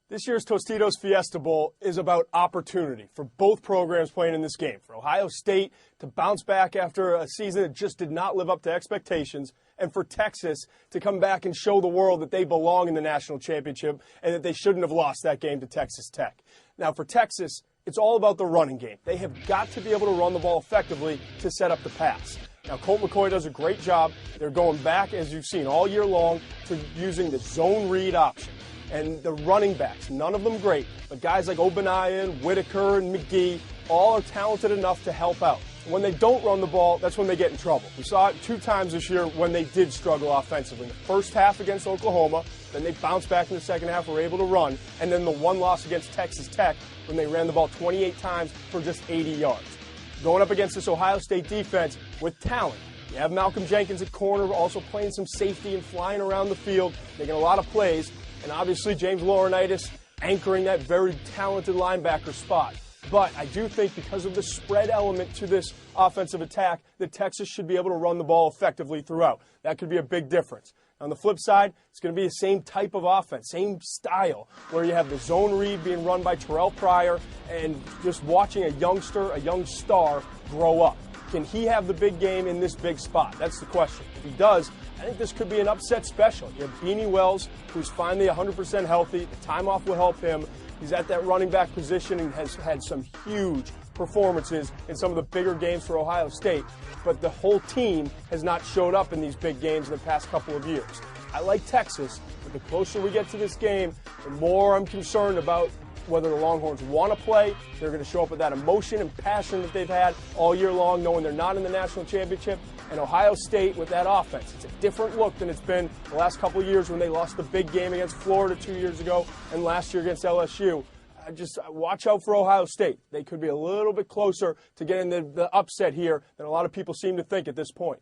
This year's Tostitos Fiesta Bowl is about opportunity for both programs playing in this game. For Ohio State to bounce back after a season that just did not live up to expectations, and for Texas to come back and show the world that they belong in the national championship and that they shouldn't have lost that game to Texas Tech. Now, for Texas, it's all about the running game. They have got to be able to run the ball effectively to set up the pass. Now, Colt McCoy does a great job. They're going back, as you've seen all year long, to using the zone read option. And the running backs, none of them great, but guys like Obaniah, Whitaker, and McGee all are talented enough to help out. When they don't run the ball, that's when they get in trouble. We saw it 2 times this year when they did struggle offensively. In the first half against Oklahoma, then they bounced back in the second half, were able to run, and then the one loss against Texas Tech when they ran the ball 28 times for just 80 yards. Going up against this Ohio State defense with talent. You have Malcolm Jenkins at corner, also playing some safety and flying around the field, making a lot of plays. And obviously James Laurinaitis anchoring that very talented linebacker spot. But I do think because of the spread element to this offensive attack that Texas should be able to run the ball effectively throughout. That could be a big difference. On the flip side, it's going to be the same type of offense, same style, where you have the zone read being run by Terrell Pryor and just watching a youngster, a young star grow up. Can he have the big game in this big spot? That's the question. If he does, I think this could be an upset special. You have Beanie Wells, who's finally 100% healthy. The time off will help him. He's at that running back position and has had some huge performances in some of the bigger games for Ohio State. But the whole team has not showed up in these big games in the past couple of years. I like Texas, but the closer we get to this game, the more I'm concerned about whether the Longhorns want to play. They're going to show up with that emotion and passion that they've had all year long, knowing they're not in the national championship. And Ohio State with that offense, it's a different look than it's been the last couple of years when they lost the big game against Florida 2 years ago and last year against LSU. Just watch out for Ohio State. They could be a little bit closer to getting the upset here than a lot of people seem to think at this point.